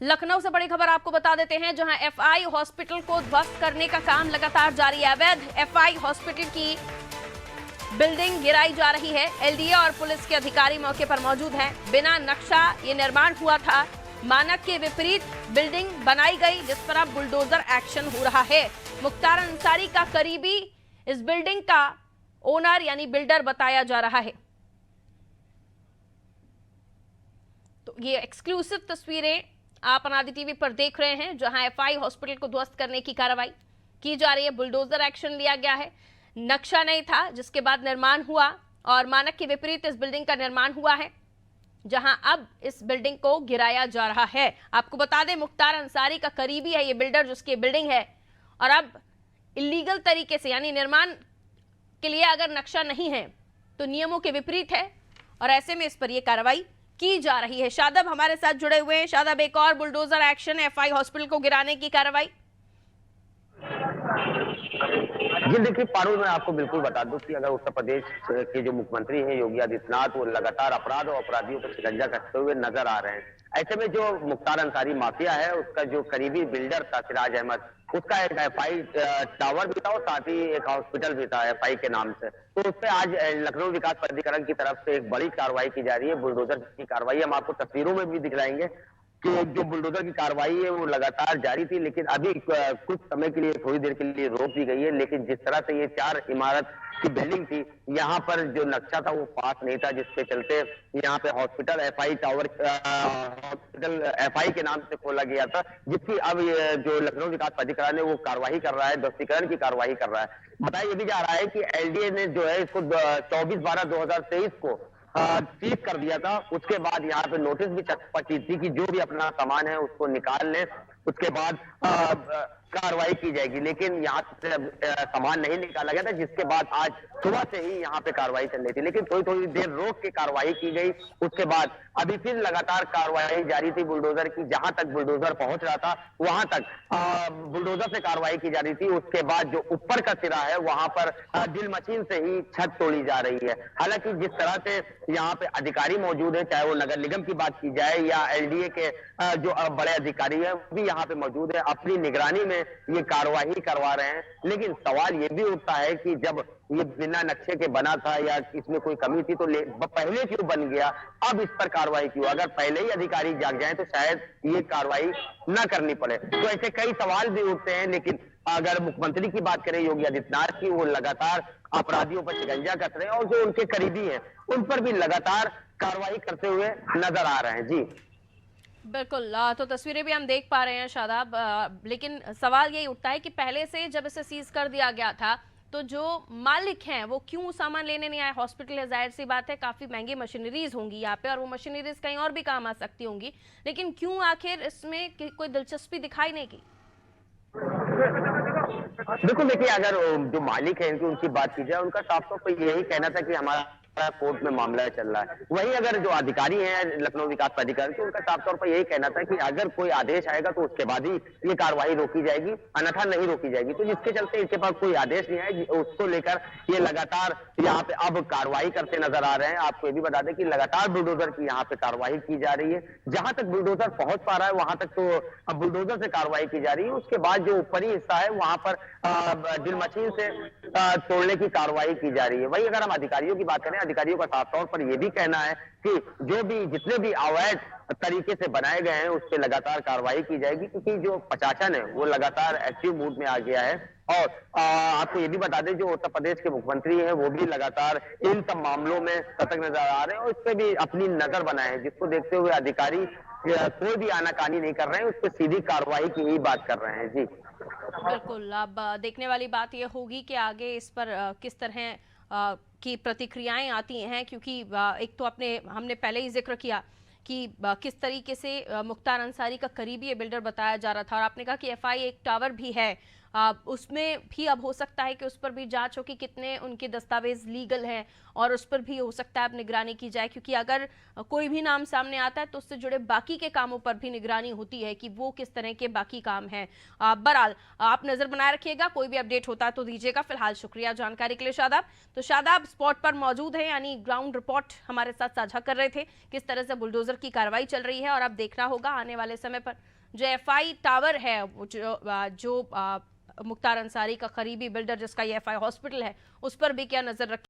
लखनऊ से बड़ी खबर आपको बता देते हैं, जहां एफआई हॉस्पिटल को ध्वस्त करने का काम लगातार जारी है। अवैध एफआई हॉस्पिटल की बिल्डिंग गिराई जा रही है। एलडीए और पुलिस के अधिकारी मौके पर मौजूद हैं। बिना नक्शा ये निर्माण हुआ था, मानक के विपरीत बिल्डिंग बनाई गई, जिस पर अब बुलडोजर एक्शन हो रहा है। मुख्तार अंसारी का करीबी इस बिल्डिंग का ओनर यानी बिल्डर बताया जा रहा है। तो ये एक्सक्लूसिव तस्वीरें आप अनादि टीवी पर देख रहे हैं, जहां एफआई हॉस्पिटल को ध्वस्त करने की कार्रवाई की जा रही है। बुलडोजर एक्शन लिया गया है। नक्शा नहीं था, जिसके बाद निर्माण हुआ और मानक के विपरीत इस बिल्डिंग का निर्माण हुआ है, जहां अब इस बिल्डिंग को गिराया जा रहा है। आपको बता दें, मुख्तार अंसारी का करीबी है ये बिल्डर जिसकी बिल्डिंग है, और अब इलीगल तरीके से यानी निर्माण के लिए अगर नक्शा नहीं है तो नियमों के विपरीत है, और ऐसे में इस पर यह कार्रवाई की जा रही है। शादाब हमारे साथ जुड़े हुए हैं। शादाब, एक और बुलडोजर एक्शन, एफआई हॉस्पिटल को गिराने की कार्रवाई। जी देखिए पारुल, मैं आपको बिल्कुल बता दूं कि अगर उत्तर प्रदेश के जो मुख्यमंत्री हैं योगी आदित्यनाथ, वो लगातार अपराध और अपराधियों पर शिकंजा कसते हुए नजर आ रहे हैं। ऐसे में जो मुख्तार अंसारी माफिया है, उसका जो करीबी बिल्डर था सिराज अहमद, उसका एक एफआई टावर भी था और साथ ही एक हॉस्पिटल भी था एफआई के नाम से। तो उस पर आज लखनऊ विकास प्राधिकरण की तरफ से एक बड़ी कार्रवाई की जा रही है, बुलडोजर की कार्रवाई। हम आपको तस्वीरों में भी दिखलाएंगे कि जो बुलडोजर की कार्रवाई है वो लगातार जारी थी, लेकिन अभी कुछ समय के लिए, थोड़ी देर के लिए रोक दी गई है। लेकिन जिस तरह से ये 4 इमारत की बिल्डिंग थी, यहाँ पर जो नक्शा था वो पास नहीं था, जिसके चलते यहाँ पे hospital FI tower hospital FI के नाम से खोला गया था, जिसकी अब जो लखनऊ विकास प्राधिकरण है वो कार्रवाई कर रहा है, ध्वस्तीकरण की कार्रवाई कर रहा है। बताया ये भी जा रहा है कि एलडीए ने जो है इसको 24/12/2023 को सीज कर दिया था। उसके बाद यहाँ पे नोटिस भी छपी थी कि जो भी अपना सामान है उसको निकाल ले, उसके बाद कार्रवाई की जाएगी। लेकिन यहाँ से सामान नहीं निकाला गया था, जिसके बाद आज सुबह से ही यहाँ पे कार्रवाई चल रही थी, लेकिन थोड़ी थोड़ी देर रोक के कार्रवाई की गई। उसके बाद अभी फिर लगातार कार्रवाई जारी थी बुलडोजर की। जहां तक बुलडोजर पहुंच रहा था वहां तक बुलडोजर से कार्रवाई की जा रही थी। उसके बाद जो ऊपर का सिरा है वहां पर ड्रिल मशीन से ही छत तोड़ी जा रही है। हालांकि जिस तरह से यहाँ पे अधिकारी मौजूद है, चाहे वो नगर निगम की बात की जाए या एलडीए के जो बड़े अधिकारी है वो भी यहाँ पे मौजूद है, अपनी निगरानी में ये कार्रवाई करवा रहे हैं। लेकिन सवाल ये भी उठता है कि जब ये बिना नक्शे के बना था या इसमें कोई कमी थी तो पहले क्यों बन गया, अब इस पर कार्रवाई क्यों? अगर पहले ही अधिकारी जाग जाए तो शायद ये कार्रवाई ना करनी पड़े। तो ऐसे कई सवाल भी उठते हैं। लेकिन अगर मुख्यमंत्री की बात करें योगी आदित्यनाथ की, वो लगातार अपराधियों पर शिकंजा कस रहे हैं और जो उनके करीबी हैं उन पर भी लगातार कार्रवाई करते हुए नजर आ रहे हैं। जी बिल्कुल, तो तस्वीरें भी हम देख पा रहे हैं शादाब, लेकिन सवाल यही उठता है कि पहले से जब इसे सीज कर दिया गया था तो जो मालिक हैं वो क्यों सामान लेने नहीं आए? हॉस्पिटल है, जाहिर सी बात है काफी महंगी मशीनरीज होंगी यहाँ पे, और वो मशीनरीज कहीं और भी काम आ सकती होंगी, लेकिन क्यों आखिर इसमें कोई दिलचस्पी दिखाई नहीं की? बिल्कुल, देखिए अगर जो मालिक है उनकी बात की जाए, उनका साफ तौर पर यही कहना था कि हमारा कोर्ट में मामला चल रहा है। वहीं अगर जो अधिकारी हैं लखनऊ विकास प्राधिकरण के, उनका साफ तौर पर यही कहना था कि अगर कोई आदेश आएगा तो उसके बाद ही ये कार्रवाई रोकी जाएगी, अन्यथा नहीं रोकी जाएगी। तो जिसके चलते इनके पास कोई आदेश नहीं आए, उसको लेकर ये लगातार यहाँ पे अब कार्रवाई करते नजर आ रहे हैं। आपको ये भी बता दें कि लगातार बुलडोजर की यहाँ पे कार्रवाई की जा रही है। जहां तक बुलडोजर पहुंच पा रहा है वहां तक तो अब बुलडोजर से कार्रवाई की जा रही है। उसके बाद जो ऊपरी हिस्सा है वहां पर ड्रिल मशीन से तोड़ने की कार्रवाई की जा रही है। वही अगर हम अधिकारियों की बात करें, अधिकारियों का साफ तौर पर यह भी कहना है कि जितने भी अवैध तरीके से बनाए गए हैं उस पर लगातार कार्रवाई की जाएगी, क्योंकि जो प्रशासन है वो लगातार एक्टिव मूड में आ गया है। और आपको ये भी बता दें, जो उत्तर प्रदेश के मुख्यमंत्री हैं वो भी लगातार इन सब मामलों में सतर्क नजर आ रहे हैं और इस पर भी अपनी नजर बनाए हैं, जिसको देखते हुए अधिकारी कोई भी आनाकानी नहीं कर रहे हैं, उस पर सीधी कार्रवाई की ही बात कर रहे हैं। जी बिल्कुल, अब देखने वाली बात यह होगी कि आगे इस पर किस तरह की प्रतिक्रियाएं आती हैं, क्योंकि एक तो हमने पहले ही जिक्र किया कि किस तरीके से मुख्तार अंसारी का करीबी ये बिल्डर बताया जा रहा था, और आपने कहा कि एफआई एक टावर भी है उसमें भी अब हो सकता है कि उस पर भी जांच हो कि कितने उनके दस्तावेज लीगल हैं, और उस पर भी हो सकता है अब निगरानी की जाए, क्योंकि अगर कोई भी नाम सामने आता है तो उससे जुड़े बाकी के कामों पर भी निगरानी होती है कि वो किस तरह के बाकी काम हैं। बहरहाल आप नजर बनाए रखिएगा, कोई भी अपडेट होता है तो दीजिएगा। फिलहाल शुक्रिया जानकारी के लिए शादाब। तो शादाब स्पॉट पर मौजूद है, यानी ग्राउंड रिपोर्ट हमारे साथ साझा कर रहे थे किस तरह से बुलडोजर की कार्रवाई चल रही है। और अब देखना होगा आने वाले समय पर जो एफआई टावर है, जो मुख्तार अंसारी का करीबी बिल्डर जिसका ये एफआई हॉस्पिटल है, उस पर भी क्या नजर रखें।